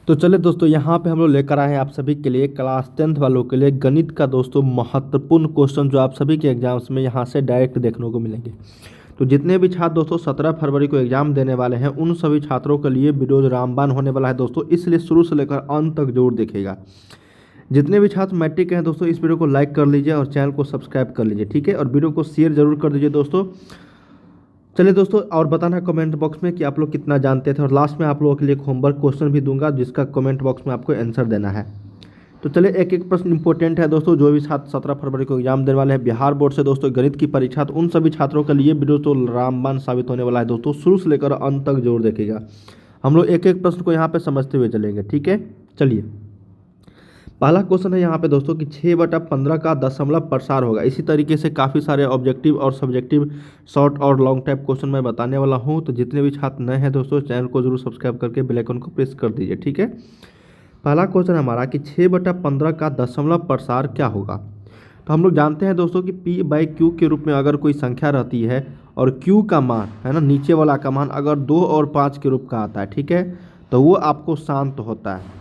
तो चलिए दोस्तों, यहाँ पे हम लोग लेकर आए हैं आप सभी के लिए क्लास 10th वालों के लिए गणित का दोस्तों महत्वपूर्ण क्वेश्चन जो आप सभी के एग्जाम्स में यहाँ से डायरेक्ट देखने को मिलेंगे। तो जितने भी छात्र दोस्तों 17 फरवरी को एग्जाम देने वाले हैं उन सभी छात्रों के लिए वीडियो रामबाण होने वाला है दोस्तों, इसलिए शुरू से लेकर अंत तक जरूर देखिएगा। जितने भी छात्र मैट्रिक के हैं दोस्तों, इस वीडियो को लाइक कर लीजिए और चैनल को सब्सक्राइब कर लीजिए, ठीक है, और वीडियो को शेयर जरूर कर दीजिए दोस्तों। चलिए दोस्तों, और बताना कमेंट बॉक्स में कि आप लोग कितना जानते थे, और लास्ट में आप लोगों के लिए एक होमवर्क क्वेश्चन भी दूंगा जिसका कमेंट बॉक्स में आपको आंसर देना है। तो चलिए एक एक प्रश्न इंपॉर्टेंट है दोस्तों। जो भी छात्र 17 फरवरी को एग्जाम देने वाले हैं बिहार बोर्ड से दोस्तों गणित की परीक्षा, तो उन सभी छात्रों के लिए वीडियो तो रामबाण साबित होने वाला है दोस्तों, शुरू से लेकर अंत तक जरूर देखिएगा। हम लोग एक एक प्रश्न को यहाँ पे समझते हुए चलेंगे, ठीक है। चलिए, पहला क्वेश्चन है यहाँ पे दोस्तों कि 6/15 का दशमलव प्रसार होगा। इसी तरीके से काफ़ी सारे ऑब्जेक्टिव और सब्जेक्टिव शॉर्ट और लॉन्ग टाइप क्वेश्चन मैं बताने वाला हूँ। तो जितने भी छात्र नए हैं दोस्तों, चैनल को जरूर सब्सक्राइब करके बेल आइकन को प्रेस कर दीजिए, ठीक है। पहला क्वेश्चन हमारा कि 6/15 का दशमलव प्रसार क्या होगा। तो हम लोग जानते हैं दोस्तों कि P/Q के रूप में अगर कोई संख्या रहती है और Q का मान है ना, नीचे वाला का मान अगर 2 और 5 के रूप का आता है, ठीक है, तो वो आपको शांत होता है।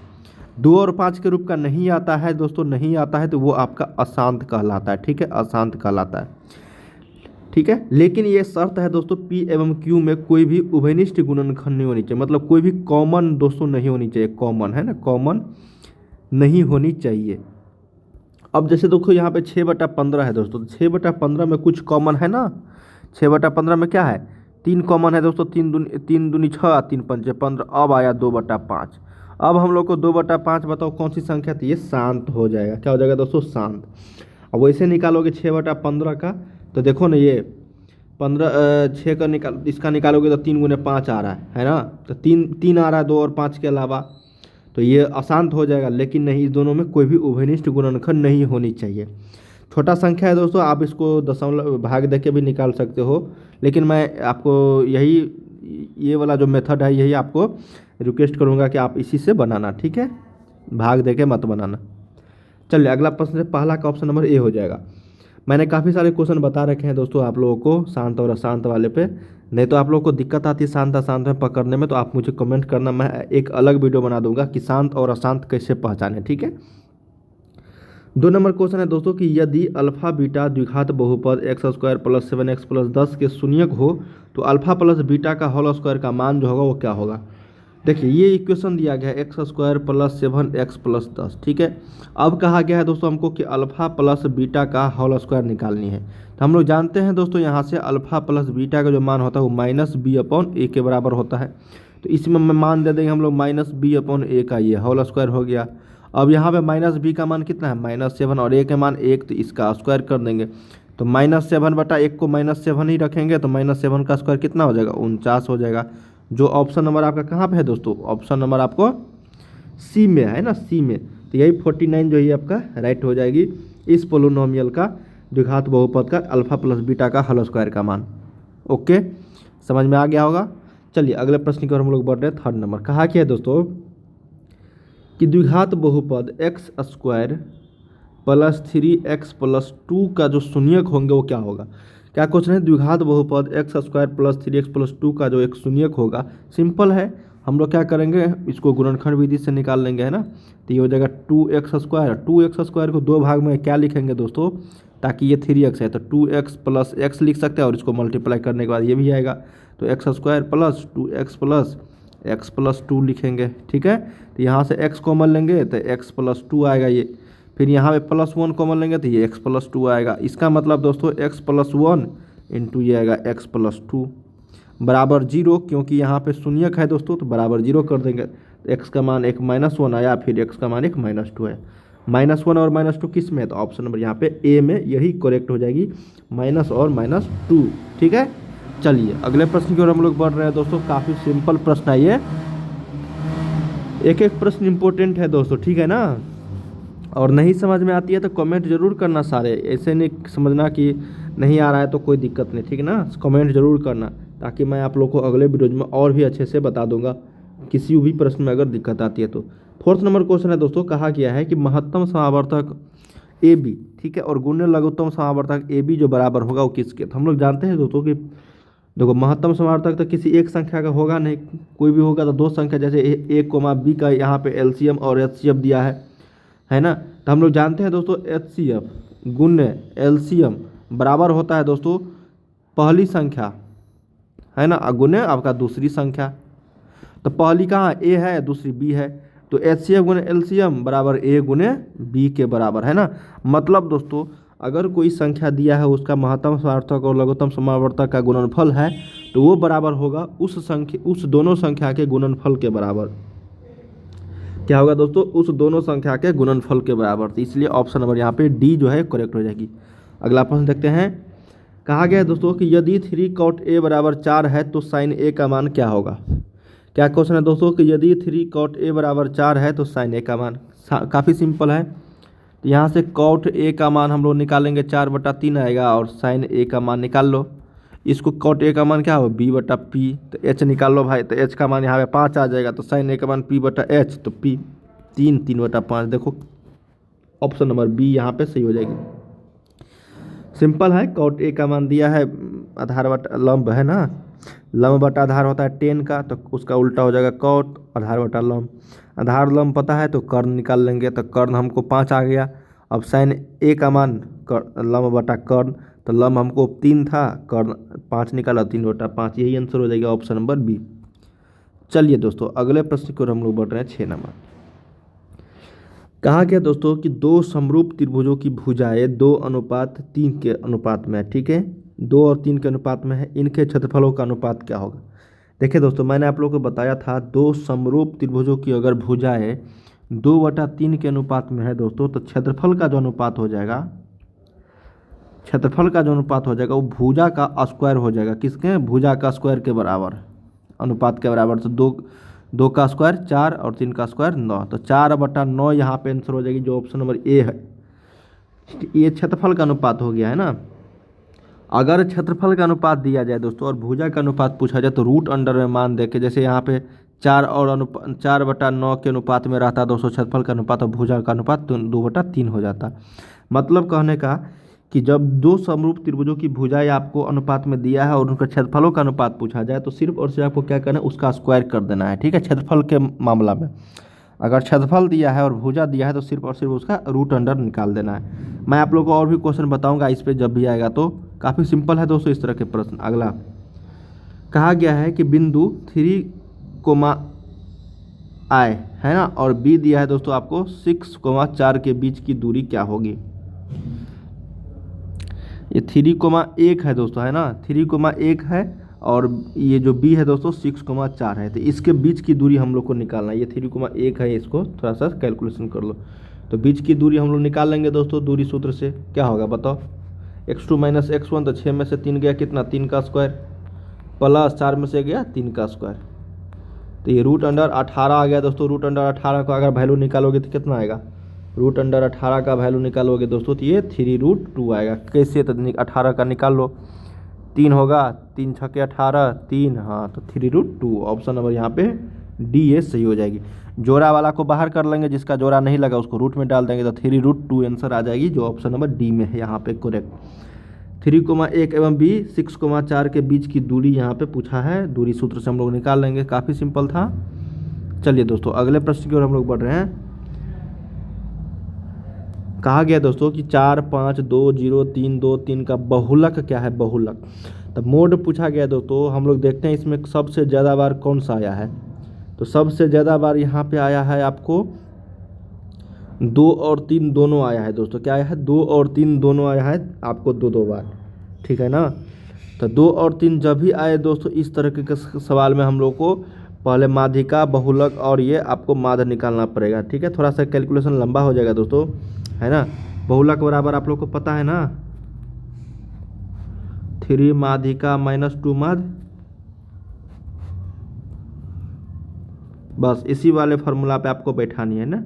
2 और 5 के रूप का नहीं आता है दोस्तों, नहीं आता है तो वो आपका अशांत कहलाता है, ठीक है, अशांत कहलाता है, ठीक है। लेकिन ये शर्त है दोस्तों, P एवं Q में कोई भी उभयनिष्ठ गुणनखंड नहीं होनी चाहिए, मतलब कोई भी कॉमन दोस्तों नहीं होनी चाहिए, कॉमन है ना, कॉमन नहीं होनी चाहिए। अब जैसे देखो यहाँ पे 6/15 है दोस्तों, तो 6/15 में कुछ कॉमन है ना। 6/15 में क्या है, 3 कॉमन है दोस्तों, 3 दूनी 6, 3 पंचे 15। अब आया 2/5। अब हम लोग को 2/5 बताओ कौन सी संख्या थी, ये शांत हो जाएगा। क्या हो जाएगा दोस्तों, शांत। अब वैसे निकालोगे 6/15 का, तो देखो ना ये 6 का इसका निकालोगे तो 3 गुने 5 आ रहा है ना, तो 3 आ रहा है 2 और 5 के अलावा, तो ये अशांत हो जाएगा। लेकिन नहीं, इस दोनों में कोई भी उभयनिष्ठ गुणनखंड नहीं होनी चाहिए। छोटा संख्या है दोस्तों, आप इसको दशमलव भाग दे के भी निकाल सकते हो, लेकिन मैं आपको ये वाला जो मेथड है यही आपको रिक्वेस्ट करूँगा कि आप इसी से बनाना, ठीक है, भाग दे के मत बनाना। चलिए अगला प्रश्न है, पहला का ऑप्शन नंबर ए हो जाएगा। मैंने काफ़ी सारे क्वेश्चन बता रखे हैं दोस्तों आप लोगों को शांत और अशांत वाले पे, नहीं तो आप लोगों को दिक्कत आती है शांत अशांत में पकड़ने में, तो आप मुझे कमेंट करना, मैं एक अलग वीडियो बना दूंगा कि शांत और अशांत कैसे पहचाने, ठीक है। 2 नंबर क्वेश्चन है दोस्तों कि यदि अल्फा बीटा द्विघात बहुपद x² + 7x + 10 के शून्यक हो तो अल्फा प्लस बीटा का होल स्क्वायर का मान जो होगा वो क्या होगा। देखिए ये इक्वेशन दिया गया है x² + 7x + 10, ठीक है। अब कहा गया है दोस्तों हमको कि अल्फा प्लस बीटा का होल स्क्वायर निकालनी है। तो हम लोग जानते हैं दोस्तों यहाँ से अल्फा प्लस बीटा का जो मान होता है वो -b/a के बराबर होता है। तो इसमें मैं मान दे देंगे हम लोग -b/a का, ये होल स्क्वायर हो गया। अब यहाँ पे -b का मान कितना है, -7, और a के मान 1, तो इसका स्क्वायर कर देंगे। तो -7/1 को -7 ही रखेंगे, तो -7 का स्क्वायर कितना हो जाएगा, 49 हो जाएगा। जो ऑप्शन नंबर आपका कहाँ पे है दोस्तों, ऑप्शन नंबर आपको सी में है ना, सी में। तो यही 49 जो है आपका राइट हो जाएगी इस पोलिनोमियल का द्विघात बहुपद का अल्फा प्लस बीटा का होल स्क्वायर का मान। ओके, समझ में आ गया होगा। चलिए अगले प्रश्न की ओर हम लोग बढ़ रहे हैं। 3rd नंबर कहा क्या है दोस्तों कि द्विघात बहुपद x² + 3x + 2 का जो शून्यक होंगे वो क्या होगा। क्या क्वेश्चन है, द्विघात बहुपद x² + 3x + 2 का जो एक शून्यक होगा, सिंपल है, हम लोग क्या करेंगे, इसको गुणनखंड विधि से निकाल लेंगे, है ना। तो ये हो जाएगा 2x²। 2x² को 2 भाग में क्या लिखेंगे दोस्तों, ताकि ये 3x है तो 2x + x लिख सकते हैं, और इसको मल्टीप्लाई करने के बाद ये भी आएगा, तो x² + 2x + x + 2 लिखेंगे, ठीक है। तो यहाँ से x कॉमन लेंगे तो x + 2 आएगा ये, फिर यहाँ पे +1 कॉमन लेंगे तो ये x + 2 आएगा। इसका मतलब दोस्तों x + 1 इंटू ये आएगा x + 2 बराबर 0, क्योंकि यहाँ पे शून्यक है दोस्तों तो बराबर 0 कर देंगे। तो x का मान एक -1 आया, फिर x का मान एक -2 है। -1 और -2 किस में है, तो ऑप्शन नंबर यहाँ पे ए में, यही करेक्ट हो जाएगी, माइनस और -2, ठीक है। चलिए अगले प्रश्न की ओर हम लोग बढ़ रहे हैं दोस्तों। काफ़ी सिंपल प्रश्न है ये, एक एक प्रश्न इंपॉर्टेंट है दोस्तों, ठीक है ना। और नहीं समझ में आती है तो कमेंट जरूर करना सारे, ऐसे नहीं समझना कि नहीं आ रहा है तो कोई दिक्कत नहीं, ठीक है ना, कमेंट जरूर करना, ताकि मैं आप लोग को अगले वीडियोज में और भी अच्छे से बता दूंगा किसी भी प्रश्न में अगर दिक्कत आती है तो। 4th नंबर क्वेश्चन है दोस्तों, कहा गया है कि महत्तम समावर्तक AB, ठीक है, और गुण्य लघुत्तम समावर्तक AB जो बराबर होगा वो किसके। तो हम लोग जानते हैं दोस्तों कि देखो महत्तम समावर्तक तो किसी एक संख्या का होगा नहीं, कोई भी होगा तो दो संख्या, जैसे ए कोमा बी का यहाँ पे एलसीएम और एचसीएफ दिया है ना। तो हम लोग जानते हैं दोस्तों एचसीएफ गुण्य एलसीएम बराबर होता है दोस्तों पहली संख्या, है ना, गुण्य आपका दूसरी संख्या। तो पहली कहाँ ए है, दूसरी बी है, तो एचसीएफ गुणे एलसीएम बराबर ए गुणे बी के बराबर, है ना। मतलब दोस्तों अगर कोई संख्या दिया है उसका महत्तम समावर्तक और लघुत्तम समावर्तक का गुणनफल है तो वो बराबर होगा उस दोनों संख्या के गुणनफल के बराबर। क्या होगा दोस्तों, उस दोनों संख्या के गुणनफल के बराबर। तो इसलिए ऑप्शन नंबर यहाँ पे डी जो है करेक्ट हो जाएगी। अगला प्रश्न देखते हैं। कहा गया है दोस्तों कि यदि 3 cot a बराबर 4 है तो साइन a का मान क्या होगा। क्या क्वेश्चन है दोस्तों कि यदि 3 cot a बराबर 4 है तो साइन a का मान, काफ़ी सिंपल है। तो यहाँ से cot a का मान हम लोग निकालेंगे 4/3 आएगा और साइन a का मान निकाल लो। इसको cot a का मान क्या होगा b/p, तो h निकाल लो भाई, तो h का मान यहाँ पे 5 आ जाएगा, तो साइन a का मान p/h, तो p 3/5। देखो ऑप्शन नंबर बी यहाँ पे सही हो जाएगी। सिंपल है, cot a का मान दिया है आधार बटा लंब, है ना, लंब बटा आधार होता है 10 का, तो उसका उल्टा हो जाएगा cot आधार बटा लंब। आधार लंब पता है तो कर्ण निकाल लेंगे, तो कर्ण हमको 5 आ गया। अब साइन a का मान लंब बटा कर्ण, तो लंब हमको 3 था, कर्ण 5 निकाला, 3/5, यही आंसर हो जाएगा ऑप्शन नंबर बी। चलिए दोस्तों अगले प्रश्न की ओर हम लोग बढ़ रहे हैं 6 नंबर। कहा गया दोस्तों कि दो समरूप त्रिभुजों की भुजाएं 2:3 के अनुपात में है, ठीक है, 2 और 3 के अनुपात में है, इनके क्षेत्रफलों का अनुपात क्या होगा। देखिए दोस्तों मैंने आप लोगों को बताया था दो समरूप त्रिभुजों की अगर भुजाएं 2/3 के अनुपात में है दोस्तों, तो क्षेत्रफल का जो अनुपात हो जाएगा, क्षेत्रफल का जो अनुपात हो जाएगा वो भुजा का स्क्वायर हो जाएगा। किसके, भुजा का स्क्वायर के बराबर, अनुपात के बराबर। तो दो का स्क्वायर 4 और 3 का स्क्वायर 9, तो 4/9 यहाँ पे आंसर हो जाएगी, जो ऑप्शन नंबर ए है। ये क्षेत्रफल का अनुपात हो गया, है ना। अगर क्षेत्रफल का अनुपात दिया जाए दोस्तों और भुजा का अनुपात पूछा जाए तो रूट अंडर में मान दे के, जैसे यहाँ पे 4/9 के अनुपात में रहता दोस्तों क्षेत्रफल का अनुपात, और भुजा का अनुपात 2/3 हो जाता। मतलब कहने का कि जब दो समरूप त्रिभुजों की भुजाएं आपको अनुपात में दिया है और उनका क्षेत्रफलों का अनुपात पूछा जाए तो सिर्फ और सिर्फ आपको क्या करना है, उसका स्क्वायर कर देना है, ठीक है। क्षेत्रफल के मामला में अगर क्षेत्रफल दिया है और भुजा दिया है तो सिर्फ और सिर्फ उसका रूट अंडर निकाल देना है। मैं आप लोगों को और भी क्वेश्चन बताऊंगा इस पर जब भी आएगा, तो काफ़ी सिंपल है दोस्तों इस तरह के प्रश्न। अगला कहा गया है कि बिंदु 3, I है ना, और B दिया है दोस्तों आपको 6, 4 के बीच की दूरी क्या होगी। ये 3, 1 है दोस्तों, है ना, 3, 1 है, और ये जो B है दोस्तों 6, 4 है, तो इसके बीच की दूरी हम लोग को निकालना है। ये 3, 1 है, इसको थोड़ा सा कैलकुलेशन कर लो, तो बीच की दूरी हम लोग निकाल लेंगे दोस्तों। दूरी सूत्र से क्या होगा बताओ, x2 - x1, तो 6 में से 3 गया कितना, 3 का स्क्वायर, प्लस 4 में से गया 3 का स्क्वायर, तो ये रूट अंडर 18 आ गया दोस्तों। रूट अंडर 18 का अगर वैल्यू निकालोगे तो कितना आएगा, रूट अंडर 18 का वैल्यू निकालोगे दोस्तों तो ये 3√2 आएगा। कैसे, तो 18 का निकाल लो, 3 होगा, 3 × 18, 3, हाँ, तो 3√2 ऑप्शन नंबर यहाँ पे डी ये सही हो जाएगी। जोड़ा वाला को बाहर कर लेंगे, जिसका जोड़ा नहीं लगा उसको रूट में डाल देंगे, तो 3√2 आंसर आ जाएगी, जो ऑप्शन नंबर डी में है यहाँ पे करेक्ट। 3, 1 एवं B 6, 4 के बीच की दूरी यहाँ पे पूछा है, दूरी सूत्र से हम लोग निकाल लेंगे, काफ़ी सिंपल था। चलिए दोस्तों अगले प्रश्न की ओर हम लोग बढ़ रहे हैं। कहा गया दोस्तों कि 4, 5, 2, 0, 3, 2, 3 का बहुलक क्या है, बहुलक। तो मोड पूछा गया दोस्तों, हम लोग देखते हैं इसमें सबसे ज़्यादा बार कौन सा आया है। तो सबसे ज़्यादा बार यहाँ पे आया है आपको 2 और 3 दोनों आया है दोस्तों। क्या आया है, 2 और 3 दोनों आया है आपको 2 बार, ठीक है ना। तो 2 और 3 जब भी आए दोस्तों इस तरह के सवाल में हम लोग को पहले माध्यिका, बहुलक और ये आपको माध्य निकालना पड़ेगा, ठीक है। थोड़ा सा कैलकुलेशन लंबा हो जाएगा दोस्तों, है ना। बहुलक बराबर आप लोग को पता है ना, 3 माध्यिका -2 माध्य, बस इसी वाले फार्मूला पे आपको बैठानी है ना।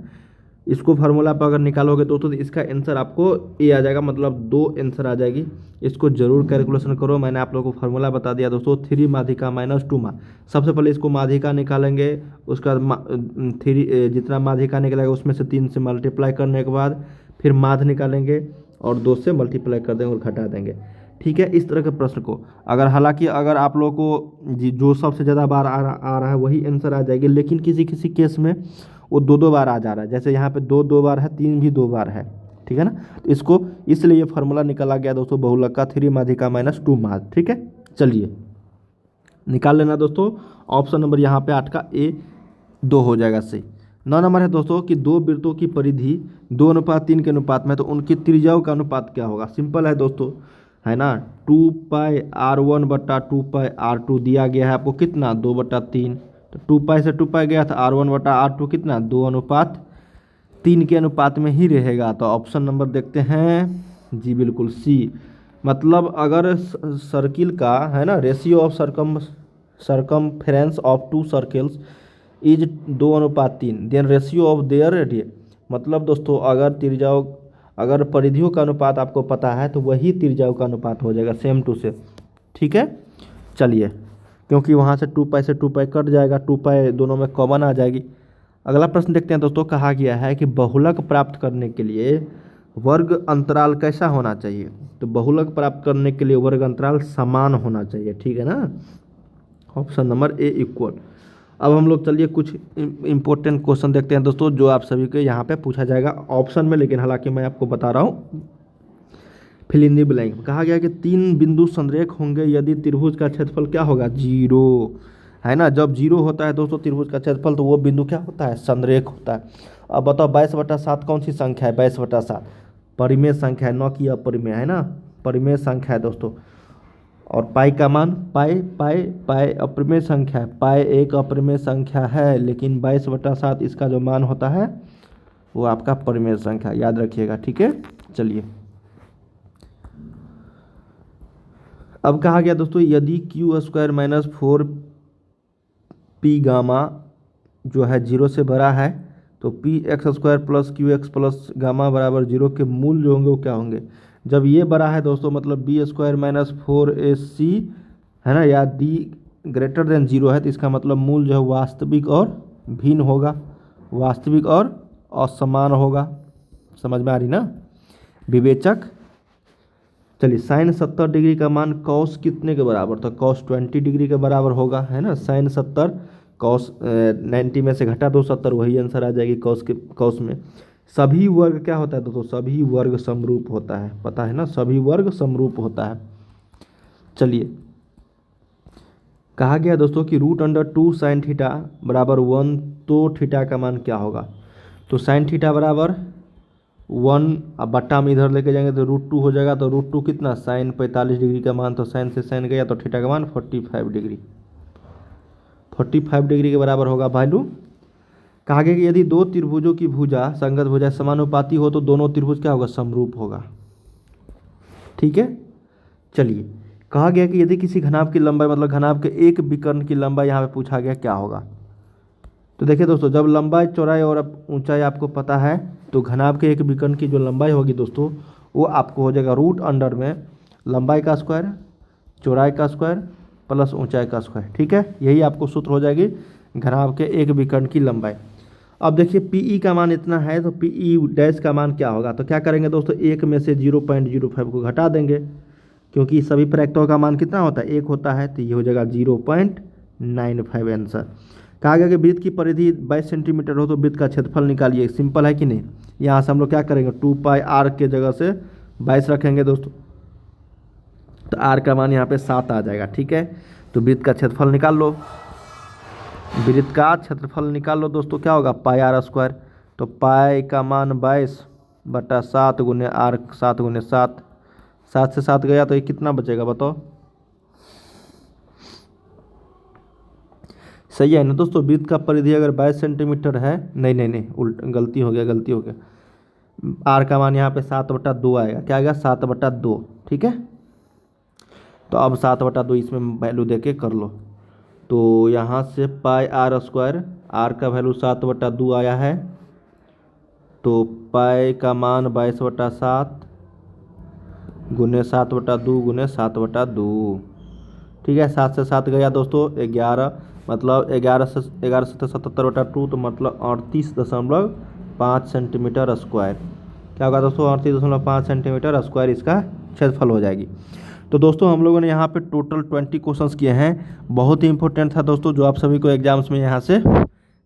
इसको फार्मूला पर अगर निकालोगे दोस्तों तो इसका आंसर आपको ए आ जाएगा, मतलब 2 आंसर आ जाएगी। इसको जरूर कैलकुलेशन करो, मैंने आप लोगों को फार्मूला बता दिया दोस्तों, 3 माध्यिका -2 माध्य। सबसे पहले इसको माध्यिका निकालेंगे, उसका 3 जितना माध्यिका निकलेगा उसमें से 3 से मल्टीप्लाई करने के बाद फिर माध्य निकालेंगे और 2 से मल्टीप्लाई कर देंगे और घटा देंगे। ठीक है। इस तरह के प्रश्न को अगर हालांकि अगर आप लोगों को जो सबसे ज़्यादा बार आ रहा है वही आंसर आ जाएगी, लेकिन किसी किसी केस में वो दो दो बार आ जा रहा है, जैसे यहाँ पे दो दो बार है, तीन भी दो बार है, ठीक है ना। तो इसको इसलिए ये फार्मूला निकाला गया दोस्तों, बहुलक का 3 माध्यिका माइनस 2 माध्य, ठीक है। चलिए निकाल लेना दोस्तों, ऑप्शन नंबर यहाँ पे 8 का ए 2 हो जाएगा सही। 9 नंबर है दोस्तों कि दो वृत्तों की परिधि 2:3 के अनुपात में, तो उनकी त्रिज्याओं का अनुपात क्या होगा। सिंपल है दोस्तों, है ना, 2πr1/2πr2 दिया गया है आपको कितना 2/3, तो 2π से 2π गया था, r1/r2 कितना 2:3 के अनुपात में ही रहेगा। तो ऑप्शन नंबर देखते हैं जी, बिल्कुल सी। मतलब अगर सर्किल का है ना ratio of circumference of two circles is 2:3, then ratio of their radius. मतलब दोस्तों अगर परिधियों का अनुपात आपको पता है तो वही त्रिज्याओं का अनुपात हो जाएगा, सेम टू सेम, ठीक है। चलिए क्योंकि वहाँ से 2π से 2π कट जाएगा, 2π दोनों में कॉमन आ जाएगी। अगला प्रश्न देखते हैं दोस्तों, कहा गया है कि बहुलक प्राप्त करने के लिए वर्ग अंतराल कैसा होना चाहिए। तो बहुलक प्राप्त करने के लिए वर्ग अंतराल समान होना चाहिए, ठीक है ना। Option number A equal. अब हम लोग चलिए कुछ इंपॉर्टेंट क्वेश्चन देखते हैं दोस्तों, जो आप सभी के यहाँ पे पूछा जाएगा ऑप्शन में, लेकिन हालांकि मैं आपको बता रहा हूँ फिल इन द ब्लैंक। कहा गया कि 3 बिंदु संरेख होंगे यदि त्रिभुज का क्षेत्रफल क्या होगा 0, है ना। जब 0 होता है दोस्तों त्रिभुज का क्षेत्रफल, तो वो बिंदु क्या होता है संरेख होता है। अब बताओ 22/7 कौन सी संख्या है, 22/7 परिमेय संख्या है, न कि अपरिमेय, है ना, परिमेय संख्या है दोस्तों। और पाई का मान पाई अपरिमेय संख्या है, पाई एक अपरिमेय संख्या है, लेकिन 22/7 इसका जो मान होता है वो आपका परिमेय संख्या, याद रखिएगा, ठीक है। चलिए अब कहा गया दोस्तों, यदि q² - 4p गामा जो है 0 से बड़ा है, तो px² + qx + गामा बराबर 0 के मूल जो होंगे वो क्या होंगे। जब ये बड़ा है दोस्तों मतलब b² - 4ac है ना, या d > 0 है, तो इसका मतलब मूल जो है वास्तविक और भिन्न होगा, वास्तविक और असमान होगा। समझ में आ रही ना विवेचक। चलिए साइन 70 डिग्री का मान कॉस कितने के बराबर था, कॉस 20 डिग्री के बराबर होगा, है ना। साइन 70 कॉस 90 में से घटा दो 70, वही आंसर आ जाएगी कॉस में। सभी वर्ग क्या होता है दोस्तों, सभी वर्ग समरूप होता है, पता है ना, सभी वर्ग समरूप होता है। चलिए कहा गया दोस्तों कि √2 sin θ बराबर 1, तो थीटा का मान क्या होगा। तो sin θ बराबर 1, अब बट्टा में इधर लेके जाएंगे तो √2 हो जाएगा, तो √2 कितना साइन 45 डिग्री का मान, तो साइन से साइन गया तो थीटा का मान 45 डिग्री, 45 डिग्री के बराबर होगा वैल्यू। कहा गया कि यदि दो त्रिभुजों की भुजा संगत भुजा समानुपाती हो तो दोनों त्रिभुज क्या होगा समरूप होगा, ठीक है। चलिए कहा गया कि यदि किसी घनाभ की लंबाई मतलब घनाभ के एक विकर्ण की लंबाई यहाँ पे पूछा गया क्या होगा। तो देखिए दोस्तों, जब लंबाई चौड़ाई और ऊंचाई आपको पता है तो घनाभ के एक विकर्ण की जो लंबाई होगी दोस्तों वो आपको हो जाएगा √अंडर में लंबाई का स्क्वायर, चौड़ाई का स्क्वायर प्लस ऊंचाई का स्क्वायर, ठीक है। यही आपको सूत्र हो जाएगी घनाभ के एक विकर्ण की लंबाई। अब देखिए पीई का मान इतना है, तो पीई डैश का मान क्या होगा। तो क्या करेंगे दोस्तों, एक में से 0.05 को घटा देंगे, क्योंकि सभी प्रायिकताओं का मान कितना होता है, एक होता है, तो ये हो जाएगा 0.95 आंसर। कहा गया कि वृत्त की परिधि 22 सेंटीमीटर हो तो वृत्त का क्षेत्रफल निकालिए। सिंपल है कि नहीं। यहाँ से हम लोग क्या करेंगे 2πr के जगह से 22 रखेंगे दोस्तों, तो r का मान यहाँ पे 7 आ जाएगा, ठीक है। तो वृत्त का क्षेत्रफल निकाल लो, वृत्त का क्षेत्रफल निकाल लो दोस्तों, क्या होगा πr²। तो पाई का मान 22/7 गुने r 7 गुने 7, 7 से 7 गया तो ये कितना बचेगा बताओ, सही है ना दोस्तों। वृत्त का परिधि अगर 22 सेंटीमीटर है, नहीं उल्ट गलती हो गया, r का मान यहाँ पे 7/2 आएगा, क्या आएगा 7/2, ठीक है। तो अब 7/2 इसमें वैल्यू देके कर लो, तो यहाँ से πr², r का वैल्यू 7/2 आया है, तो पाई का मान 22/7 गुने 7/2 गुने 7/2, ठीक है। 7 से 7 गया दोस्तों 11, मतलब 11 से 77/2, तो मतलब 38.5 सेंटीमीटर स्क्वायर। क्या होगा दोस्तों 38.5 सेंटीमीटर स्क्वायर इसका क्षेत्रफल हो जाएगी। तो दोस्तों हम लोगों ने यहाँ पे टोटल 20 क्वेश्चंस किए हैं, बहुत ही इंपॉर्टेंट था दोस्तों, जो आप सभी को एग्जाम्स में यहाँ से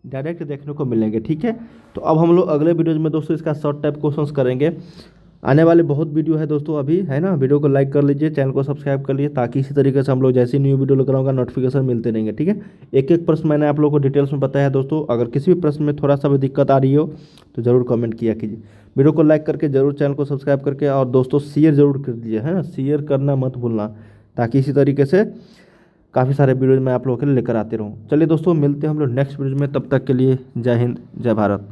डायरेक्ट देखने को मिलेंगे। ठीक है, तो अब हम लोग अगले वीडियोज में दोस्तों इसका शॉर्ट टाइप क्वेश्चंस करेंगे। आने वाले बहुत वीडियो है दोस्तों अभी, है ना। वीडियो को लाइक कर लीजिए, चैनल को सब्सक्राइब कर लीजिए, ताकि इसी तरीके से हम लोग जैसी न्यू वीडियो लेकर आऊँगा नोटिफिकेशन मिलते रहेंगे। ठीक है, एक एक प्रश्न मैंने आप लोगों को डिटेल्स में बताया है दोस्तों। अगर किसी भी प्रश्न में थोड़ा सा भी दिक्कत आ रही हो तो ज़रूर कमेंट किया कीजिए। वीडियो को लाइक करके जरूर चैनल को सब्सक्राइब करके, और दोस्तों शेयर जरूर कर दीजिए, है ना, शेयर करना मत भूलना, ताकि इसी तरीके से काफ़ी सारे वीडियोज मैं आप लोगों के लिए लेकर आते रहूँ। चलिए दोस्तों, मिलते हैं हम लोग नेक्स्ट वीडियो में, तब तक के लिए जय हिंद जय भारत।